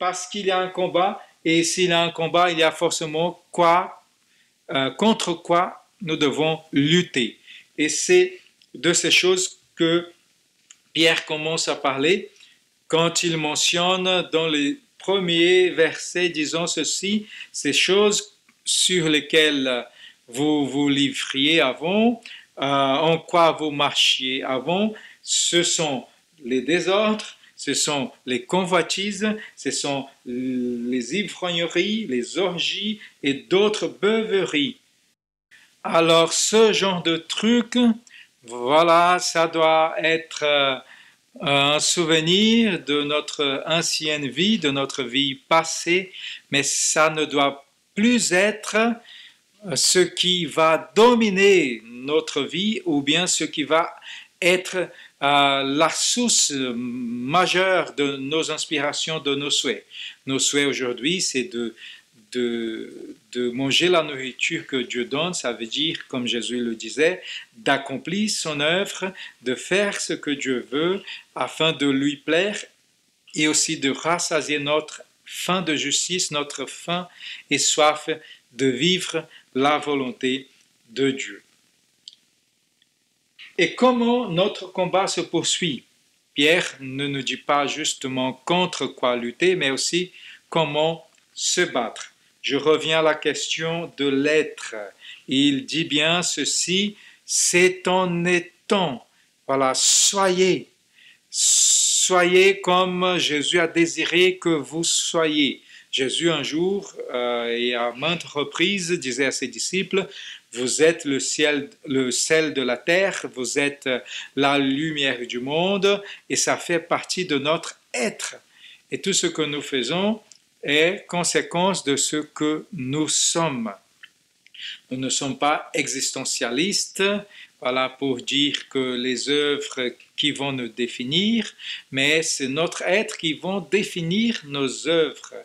parce qu'il y a un combat, et s'il y a un combat, il y a forcément contre quoi nous devons lutter. Et c'est de ces choses que Pierre commence à parler quand il mentionne dans les premiers versets, disons ceci, ces choses sur lesquelles vous vous livriez avant, en quoi vous marchiez avant, ce sont les désordres, ce sont les convoitises, ce sont les ivrogneries, les orgies et d'autres beuveries. Alors ce genre de truc, voilà, ça doit être un souvenir de notre ancienne vie, de notre vie passée, mais ça ne doit plus être ce qui va dominer notre vie ou bien ce qui va être la source majeure de nos inspirations, de nos souhaits. Nos souhaits aujourd'hui, c'est de manger la nourriture que Dieu donne, ça veut dire, comme Jésus le disait, d'accomplir son œuvre, de faire ce que Dieu veut afin de lui plaire et aussi de rassasier notre faim de justice, notre faim et soif de vivre la volonté de Dieu. Et comment notre combat se poursuit? Pierre ne nous dit pas justement contre quoi lutter, mais aussi comment se battre. Je reviens à la question de l'être. Il dit bien ceci, c'est en étant. Voilà, soyez comme Jésus a désiré que vous soyez. Jésus un jour et à maintes reprises disait à ses disciples, vous êtes le sel de la terre, vous êtes la lumière du monde et ça fait partie de notre être. Et tout ce que nous faisons est conséquence de ce que nous sommes. Nous ne sommes pas existentialistes, voilà, pour dire que les œuvres qui vont nous définir, mais c'est notre être qui vont définir nos œuvres.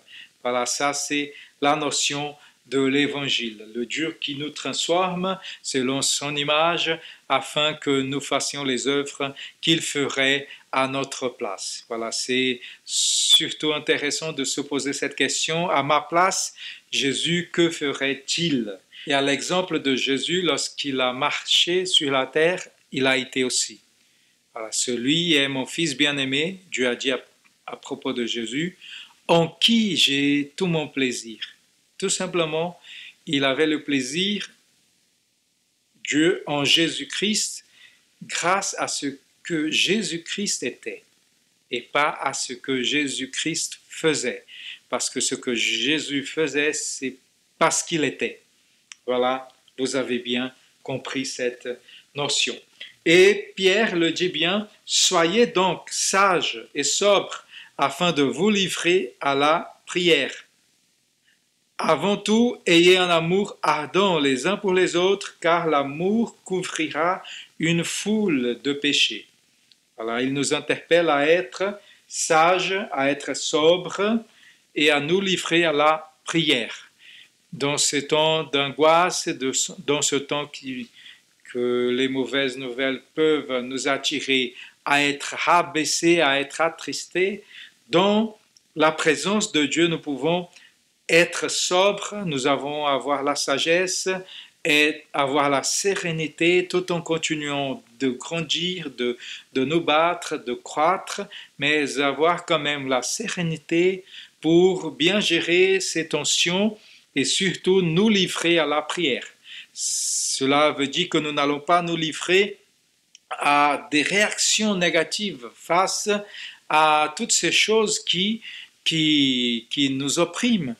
Voilà, ça c'est la notion de l'évangile, le Dieu qui nous transforme selon son image afin que nous fassions les œuvres qu'il ferait à notre place. Voilà, c'est surtout intéressant de se poser cette question. À ma place, Jésus, que ferait-il? Et à l'exemple de Jésus, lorsqu'il a marché sur la terre, il a été aussi. Voilà, celui est mon fils bien-aimé, Dieu a dit à propos de Jésus, en qui j'ai tout mon plaisir. Tout simplement, il avait le plaisir, Dieu, en Jésus-Christ, grâce à ce que Jésus-Christ était et pas à ce que Jésus-Christ faisait. Parce que ce que Jésus faisait, c'est parce qu'il était. Voilà, vous avez bien compris cette notion. Et Pierre le dit bien, soyez donc sages et sobres afin de vous livrer à la prière. Avant tout, ayez un amour ardent les uns pour les autres, car l'amour couvrira une foule de péchés. Alors, il nous interpelle à être sages, à être sobres et à nous livrer à la prière. Dans ce temps d'angoisse, dans ce temps que les mauvaises nouvelles peuvent nous attirer à être rabaissés, à être attristés, dans la présence de Dieu, nous pouvons être sobres, nous avons à avoir la sagesse et avoir la sérénité tout en continuant de grandir, de nous battre, de croître, mais avoir quand même la sérénité pour bien gérer ces tensions et surtout nous livrer à la prière. Cela veut dire que nous n'allons pas nous livrer à des réactions négatives face à toutes ces choses qui nous oppriment.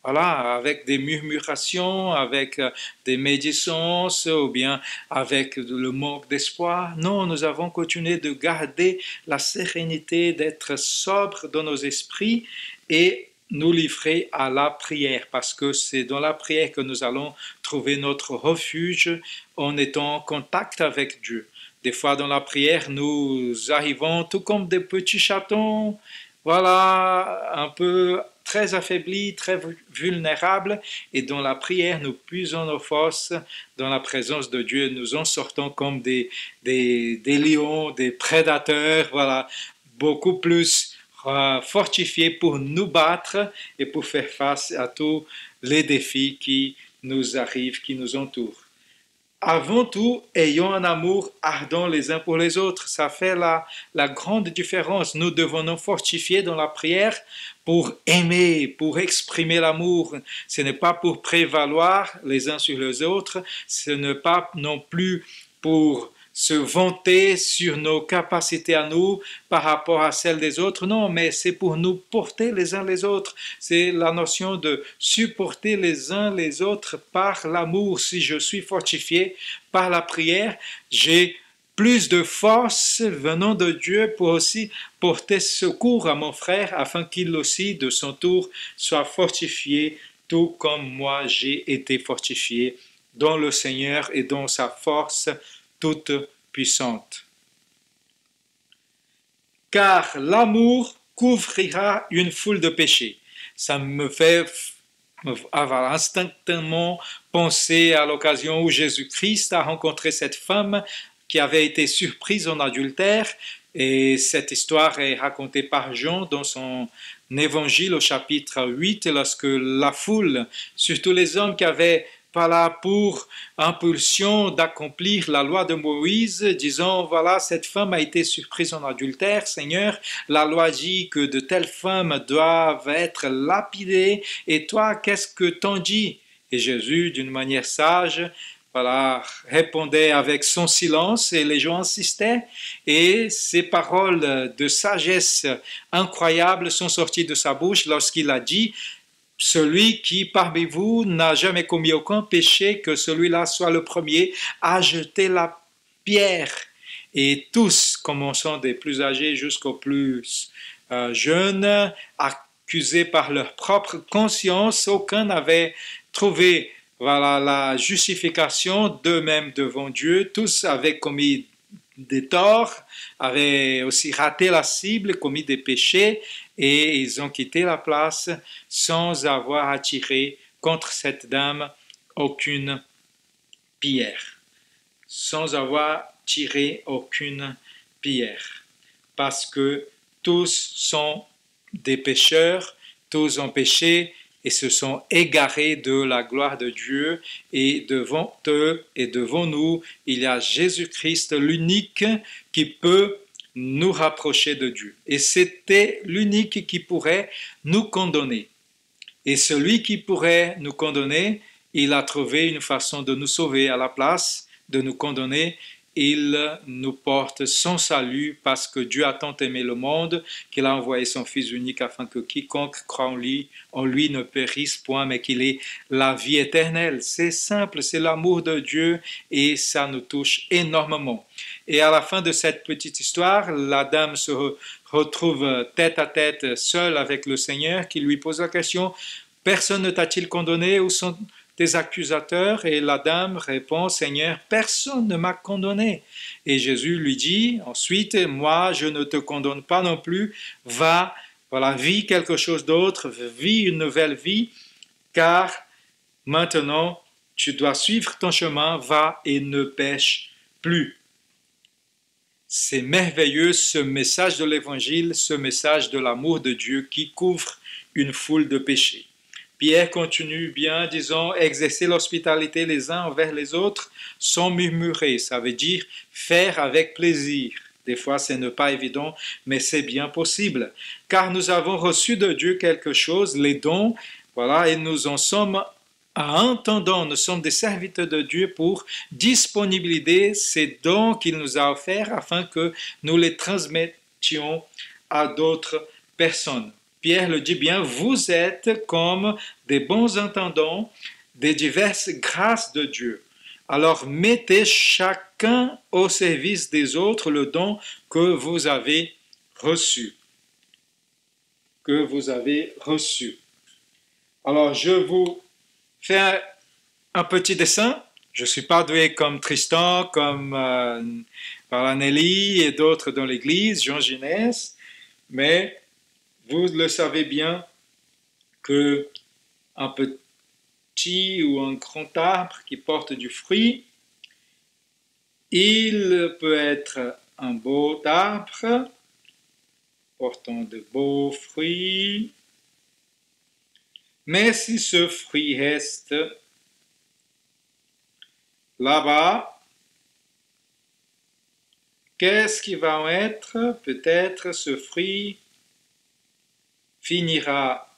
Voilà, avec des murmurations, avec des médisances ou bien avec le manque d'espoir. Non, nous avons continué de garder la sérénité, d'être sobres dans nos esprits et nous livrer à la prière parce que c'est dans la prière que nous allons trouver notre refuge en étant en contact avec Dieu. Des fois dans la prière, nous arrivons tout comme des petits chatons, voilà, un peu très affaiblis, très vulnérables, et dans la prière, nous puisons nos forces dans la présence de Dieu, nous en sortons comme des lions, des prédateurs, voilà, beaucoup plus fortifiés pour nous battre et pour faire face à tous les défis qui nous arrivent, qui nous entourent. Avant tout, ayons un amour ardent les uns pour les autres. Ça fait la grande différence. Nous devons nous fortifier dans la prière pour aimer, pour exprimer l'amour. Ce n'est pas pour prévaloir les uns sur les autres. Ce n'est pas non plus pour se vanter sur nos capacités à nous par rapport à celles des autres. Non, mais c'est pour nous porter les uns les autres. C'est la notion de supporter les uns les autres par l'amour. Si je suis fortifié par la prière, j'ai plus de force venant de Dieu pour aussi porter secours à mon frère afin qu'il aussi, de son tour, soit fortifié tout comme moi j'ai été fortifié dans le Seigneur et dans sa force toute puissante. Car l'amour couvrira une foule de péchés. Ça me fait avoir instinctivement pensé à l'occasion où Jésus-Christ a rencontré cette femme qui avait été surprise en adultère, et cette histoire est racontée par Jean dans son évangile au chapitre 8, lorsque la foule, surtout les hommes qui avaient voilà, pour impulsion d'accomplir la loi de Moïse, disant, voilà, cette femme a été surprise en adultère, Seigneur, la loi dit que de telles femmes doivent être lapidées, et toi, qu'est-ce que t'en dis? Et Jésus, d'une manière sage, voilà, répondait avec son silence, et les gens insistaient, et ces paroles de sagesse incroyables sont sorties de sa bouche lorsqu'il a dit, celui qui parmi vous n'a jamais commis aucun péché, que celui-là soit le premier à jeter la pierre. Et tous, commençant des plus âgés jusqu'aux plus jeunes, accusés par leur propre conscience, aucun n'avait trouvé voilà, la justification d'eux-mêmes devant Dieu. Tous avaient commis des torts, avaient aussi raté la cible, commis des péchés, et ils ont quitté la place sans avoir attiré contre cette dame aucune pierre, sans avoir tiré aucune pierre, parce que tous sont des pécheurs, tous ont péché et se sont égarés de la gloire de Dieu, et devant eux et devant nous, il y a Jésus-Christ, l'unique qui peut nous rapprocher de Dieu. Et c'était l'unique qui pourrait nous condamner. Et celui qui pourrait nous condamner, il a trouvé une façon de nous sauver à la place de nous condamner. Il nous porte son salut parce que Dieu a tant aimé le monde qu'il a envoyé son Fils unique afin que quiconque croit en lui ne périsse point, mais qu'il ait la vie éternelle. C'est simple, c'est l'amour de Dieu et ça nous touche énormément. Et à la fin de cette petite histoire, la dame se retrouve tête à tête seule avec le Seigneur qui lui pose la question, « Personne ne t'a-t-il condamné? Où sont tes accusateurs? » Et la dame répond, « Seigneur, personne ne m'a condamné. » Et Jésus lui dit ensuite, « Moi, je ne te condamne pas non plus. Va, voilà, vis quelque chose d'autre, vis une nouvelle vie, car maintenant, tu dois suivre ton chemin, va et ne pêche plus. » C'est merveilleux ce message de l'Évangile, ce message de l'amour de Dieu qui couvre une foule de péchés. Pierre continue bien, disant, exercer l'hospitalité les uns envers les autres sans murmurer. Ça veut dire faire avec plaisir. Des fois, ce n'est pas évident, mais c'est bien possible. Car nous avons reçu de Dieu quelque chose, les dons, voilà, et nous en sommes à entendant, nous sommes des serviteurs de Dieu pour disponibiliser ces dons qu'il nous a offerts afin que nous les transmettions à d'autres personnes. Pierre le dit bien, vous êtes comme des bons entendants des diverses grâces de Dieu. Alors mettez chacun au service des autres le don que vous avez reçu. Que vous avez reçu. Alors je vous fais un petit dessin. Je ne suis pas doué comme Tristan, comme Nelly et d'autres dans l'église, Jean Ginès, mais vous le savez bien que un petit ou un grand arbre qui porte du fruit, il peut être un beau arbre portant de beaux fruits. Mais si ce fruit reste là-bas, qu'est-ce qui va en être? Peut-être ce fruit finira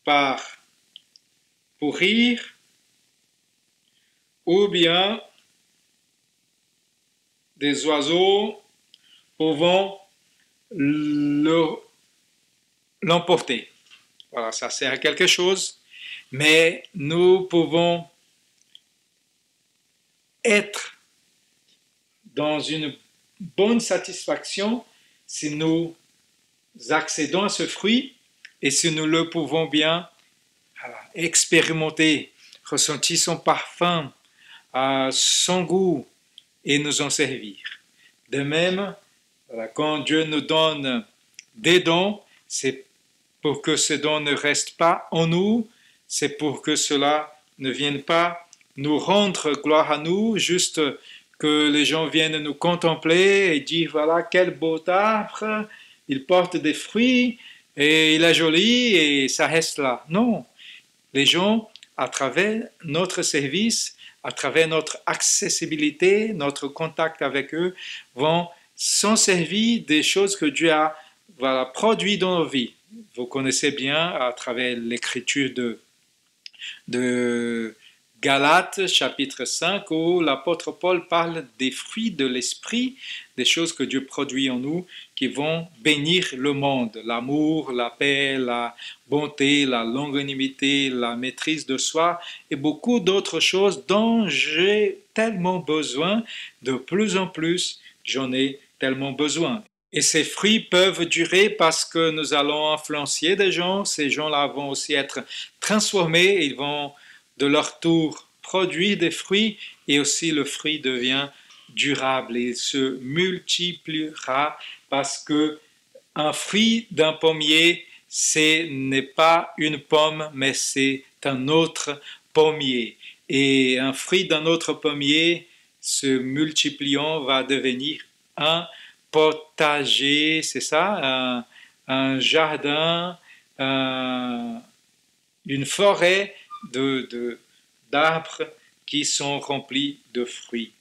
par pourrir, ou bien des oiseaux pouvant l'emporter. Voilà, ça sert à quelque chose, mais nous pouvons être dans une bonne satisfaction si nous accédons à ce fruit et si nous le pouvons bien expérimenter, ressentir son parfum, son goût et nous en servir. De même, quand Dieu nous donne des dons, c'est pour que ces dons ne restent pas en nous, c'est pour que cela ne vienne pas nous rendre gloire à nous, juste que les gens viennent nous contempler et dire voilà quel beau arbre, il porte des fruits et il est joli et ça reste là. Non, les gens, à travers notre service, à travers notre accessibilité, notre contact avec eux, vont s'en servir des choses que Dieu a produit dans nos vies. Vous connaissez bien à travers l'écriture de Galates chapitre 5 où l'apôtre Paul parle des fruits de l'esprit, des choses que Dieu produit en nous qui vont bénir le monde, l'amour, la paix, la bonté, la longanimité, la maîtrise de soi et beaucoup d'autres choses dont j'ai tellement besoin, de plus en plus j'en ai tellement besoin. Et ces fruits peuvent durer parce que nous allons influencer des gens, ces gens-là vont aussi être transformés, ils vont de leur tour produire des fruits et aussi le fruit devient durable et se multipliera parce que un fruit d'un pommier, ce n'est pas une pomme, mais c'est un autre pommier. Et un fruit d'un autre pommier, se multipliant, va devenir un potager, c'est ça, un jardin, une forêt d'arbres qui sont remplis de fruits.